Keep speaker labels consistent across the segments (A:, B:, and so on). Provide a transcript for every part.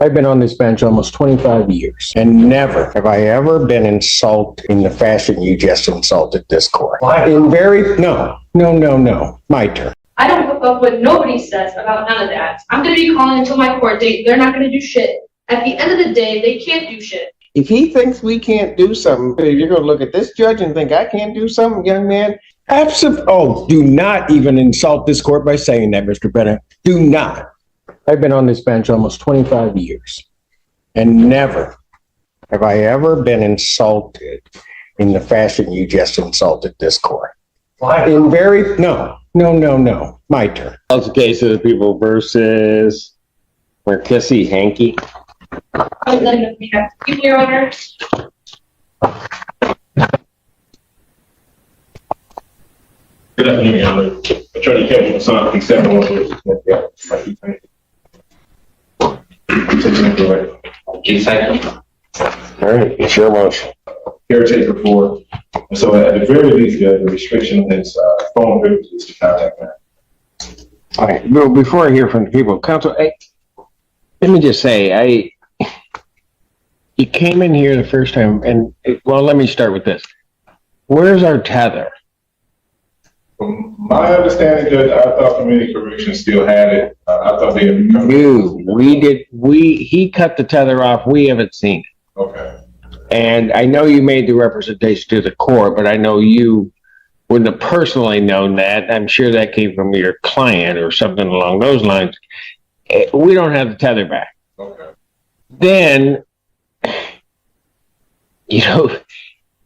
A: I've been on this bench almost 25 years, and never have I ever been insulted in the fashion you just insulted this court.
B: Why?
A: No. My turn.
C: I don't hook up what nobody says about none of that. I'm going to be calling until my court date. They're not going to do shit. At the end of the day, they can't do shit.
A: If he thinks we can't do something, if you're going to look at this judge and think I can't do something, young man, do not even insult this court by saying that, Mr. Bennett. Do not. I've been on this bench almost 25 years, and never have I ever been insulted in the fashion you just insulted this court.
B: Why?
A: No. My turn.
D: That's the case of the people versus Marquesi Hankey.
C: Your Honor.
E: Good afternoon, Your Honor. Attorney Kevin Hassan, except
D: All right, it's your motion.
E: caretaker for. So at the very least, the restriction on his phone privileges to contact me.
D: All right, well, before I hear from the people, counsel, let me just say, you came in here the first time, and well, let me start with this. Where's our tether?
E: From my understanding, Judge, I thought community corrections still had it. I thought they had become.
D: He cut the tether off. We haven't seen it.
E: Okay.
D: And I know you made the representation to the court, but I know you wouldn't have personally known that. I'm sure that came from your client or something along those lines. We don't have the tether back.
E: Okay.
D: Then,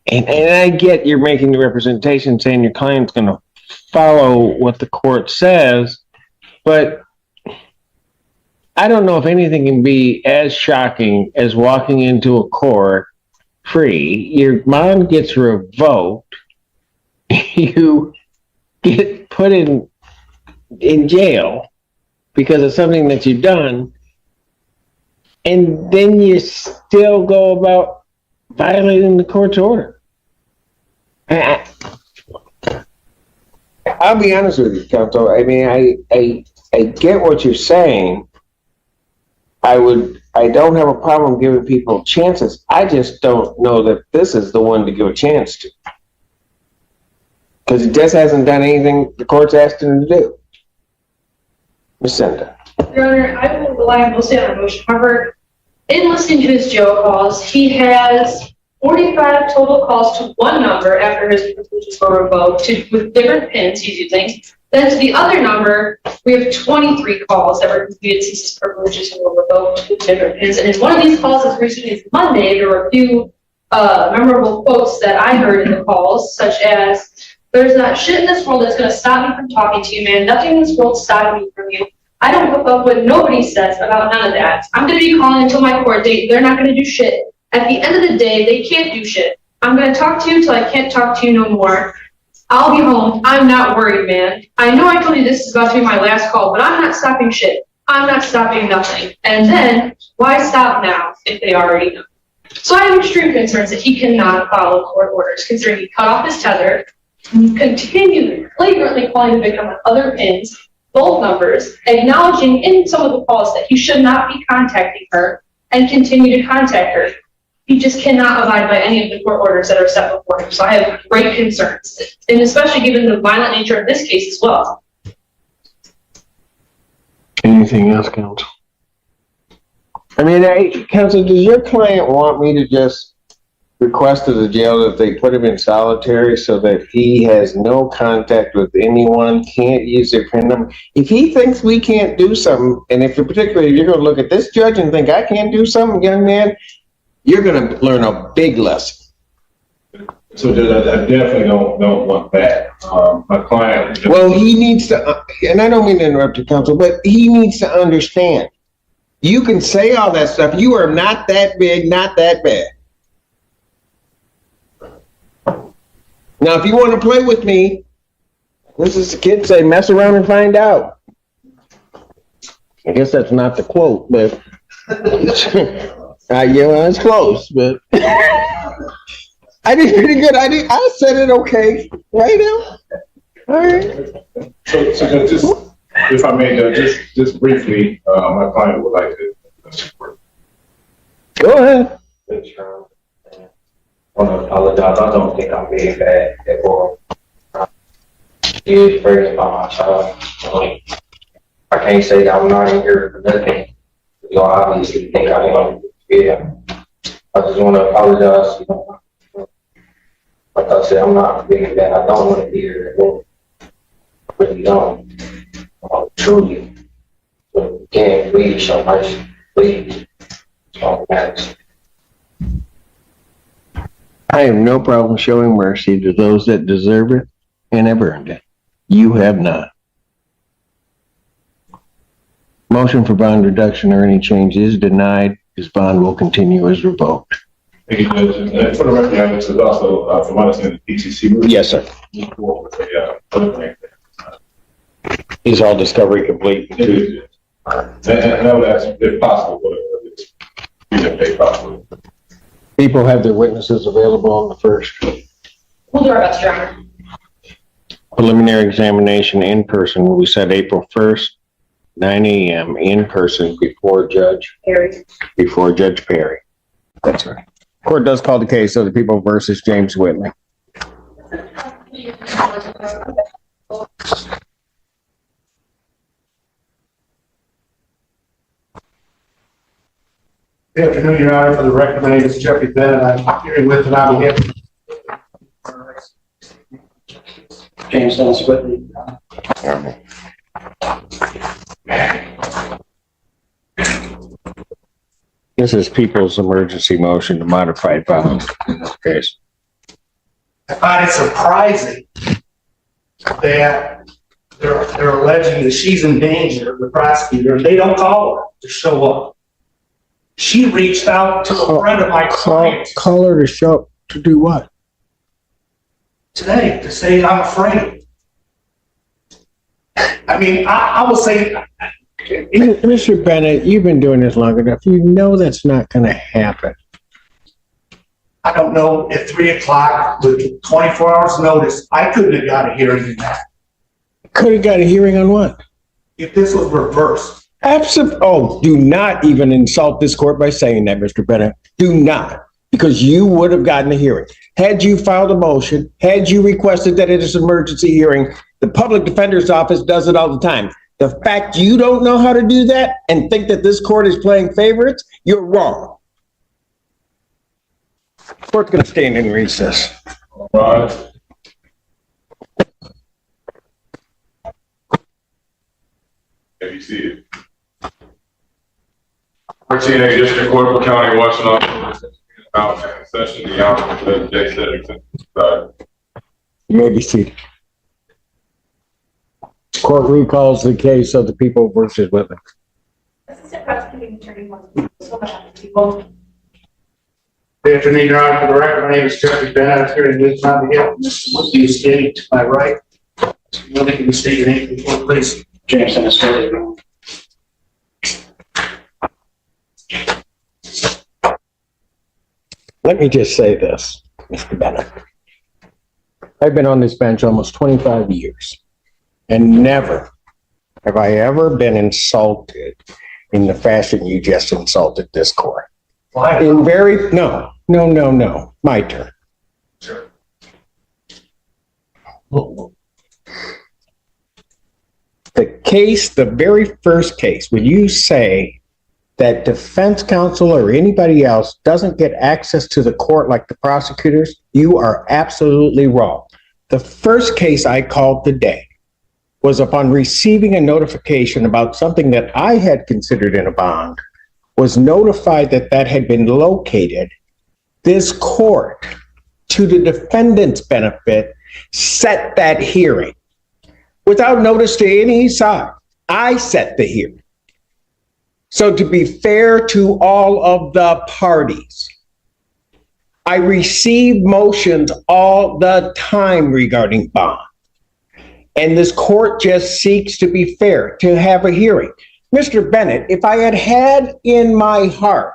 D: and I get you're making the representation saying your client's going to follow what the court says, but I don't know if anything can be as shocking as walking into a court free. Your bond gets revoked. You get put in jail because of something that you've done, and then you still go about violating the court's order. I'll be honest with you, counsel. I mean, I get what you're saying. I don't have a problem giving people chances. I just don't know that this is the one to give a chance to. Because he just hasn't done anything the court's asked him to do. Ms. Senda.
C: Your Honor, I will rely mostly on emotion. However, in listening to his jail calls, he has 45 total calls to one number after his privileges were revoked with different pins he's using. Then to the other number, we have 23 calls that were completed since his privileges were revoked with different pins. And in one of these calls as recently as Monday, there were a few memorable quotes that I heard in the calls, such as, "There's not shit in this world that's going to stop me from talking to you, man. Nothing in this world stopping me from you. I don't hook up what nobody says about none of that. I'm going to be calling until my court date. They're not going to do shit. At the end of the day, they can't do shit. I'm going to talk to you till I can't talk to you no more. I'll be home. I'm not worried, man. I know I told you this is about to be my last call, but I'm not stopping shit. I'm not stopping nothing." And then, why stop now if they already know? So I have extreme concerns that he cannot follow court orders, considering he cut off his tether, continued flagrantly calling the victim on other pins, both numbers, acknowledging in some of the calls that he should not be contacting her, and continue to contact her. He just cannot abide by any of the court orders that are set before him. So I have great concerns, and especially given the violent nature of this case as well.
D: Anything else, counsel? I mean, counsel, does your client want me to just request to the jail that they put him in solitary so that he has no contact with anyone, can't use their PIN number? If he thinks we can't do something, and if particularly you're going to look at this judge and think I can't do something, young man, you're going to learn a big lesson.
E: So I definitely don't want that. My client.
D: Well, he needs to, and I don't mean to interrupt you, counsel, but he needs to understand. You can say all that stuff. You are not that big, not that bad. Now, if you want to play with me, this is the kids say, mess around and find out. I guess that's not the quote, but it's close, but I did pretty good. I said it okay right now. All right.
E: So just, if I may, just briefly, my client would like to.
D: Go ahead.
B: I want to apologize. I don't think I'm being bad at all. It's very about my child. I can't say that I'm not in here for nothing. You obviously think I am. Yeah. I just want to apologize. Like I said, I'm not being bad. I don't want to be here at all. I really don't. Truly. But again, please show mercy. Please. It's all that matters.
D: I have no problem showing mercy to those that deserve it and have earned it. You have not. Motion for bond reduction or any change is denied. His bond will continue as revoked.
E: Thank you, Judge. And for the record, this is also, from my understanding, the PCC.
A: Yes, sir. Is all discovery complete?
E: And I would ask if possible, if possible.
D: People have their witnesses available on the first.
C: We'll do our best, Your Honor.
D: Preliminary examination in person will be set April 1st, 9 a.m. in person before Judge Perry.
A: That's right. Court does call the case of the people versus James Whitley.
F: Good afternoon, Your Honor. For the record, my name is Jeffrey Bennett. I'm here with and I'm here. James Dennis Whitley.
D: This is people's emergency motion to modify bond in this case.
F: I find it surprising that they're alleging that she's in danger, the prosecutor, and they don't call her to show up. She reached out to a friend of my client
A: Call her to show up to do what?
F: today to say, I'm afraid. I mean, I will say,
A: Mr. Bennett, you've been doing this long enough. You know that's not going to happen.
F: I don't know, at 3 o'clock with 24 hours notice, I couldn't have got a hearing in that.
A: Could have got a hearing on what?
F: If this was reversed.
A: Do not even insult this court by saying that, Mr. Bennett. Do not, because you would have gotten a hearing. Had you filed a motion, had you requested that it is an emergency hearing, the public defender's office does it all the time. The fact you don't know how to do that and think that this court is playing favorites, you're wrong. Court's going to stand in recess.
E: All right. Have you see it? 14A District Court for County, Washington, session, the Honorable Judge J.
A: You may be seated. Court recalls the case of the people versus Whitman.
C: Assistant Prosecuting Attorney wants so much on people.
F: Good afternoon, Your Honor. For the record, my name is Jeffrey Bennett. I'm here in this time to help Mr. Whitley is standing to my right. Whitley, can you state your name before, please? James Dennis Whitley.
A: Let me just say this, Mr. Bennett. I've been on this bench almost 25 years, and never have I ever been insulted in the fashion you just insulted this court.
F: Why?
A: No, my turn.
F: Sure.
A: The very first case, when you say that defense counsel or anybody else doesn't get access to the court like the prosecutors, you are absolutely wrong. The first case I called today was upon receiving a notification about something that I had considered in a bond, was notified that that had been located. This court, to the defendant's benefit, set that hearing. Without notice to any side, I set the hearing. So to be fair to all of the parties, I receive motions all the time regarding bond. And this court just seeks to be fair, to have a hearing. Mr. Bennett, if I had had in my heart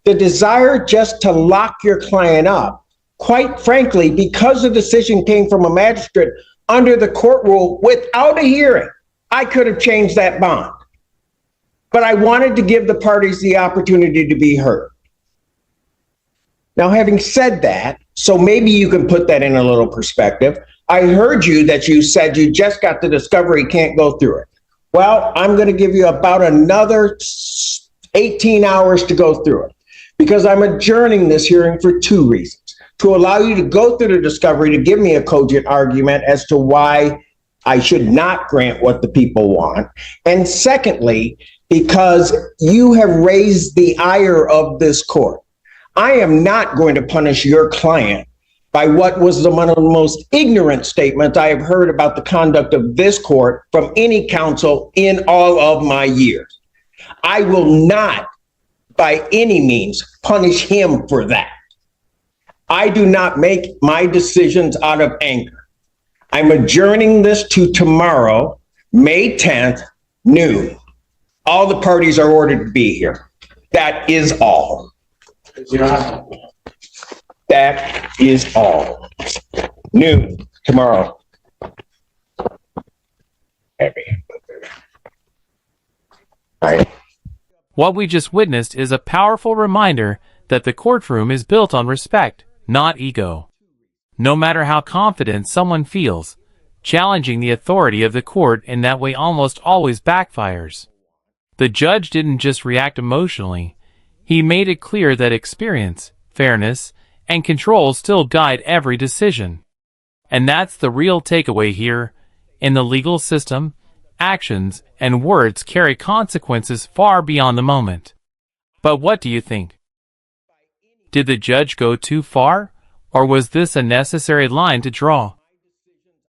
A: the desire just to lock your client up, quite frankly, because the decision came from a magistrate under the court rule without a hearing, I could have changed that bond. But I wanted to give the parties the opportunity to be heard. Now, having said that, so maybe you can put that in a little perspective. I heard you that you said you just got the discovery, can't go through it. Well, I'm going to give you about another 18 hours to go through it because I'm adjourning this hearing for two reasons. To allow you to go through the discovery, to give me a cogent argument as to why I should not grant what the people want. And secondly, because you have raised the ire of this court. I am not going to punish your client by what was one of the most ignorant statements I have heard about the conduct of this court from any counsel in all of my years. I will not, by any means, punish him for that. I do not make my decisions out of anger. I'm adjourning this to tomorrow, May 10th, noon. All the parties are ordered to be here. That is all. That is all. Noon tomorrow.
G: What we just witnessed is a powerful reminder that the courtroom is built on respect, not ego. No matter how confident someone feels, challenging the authority of the court in that way almost always backfires. The judge didn't just react emotionally. He made it clear that experience, fairness, and control still guide every decision. And that's the real takeaway here. In the legal system, actions and words carry consequences far beyond the moment. But what do you think? Did the judge go too far, or was this a necessary line to draw?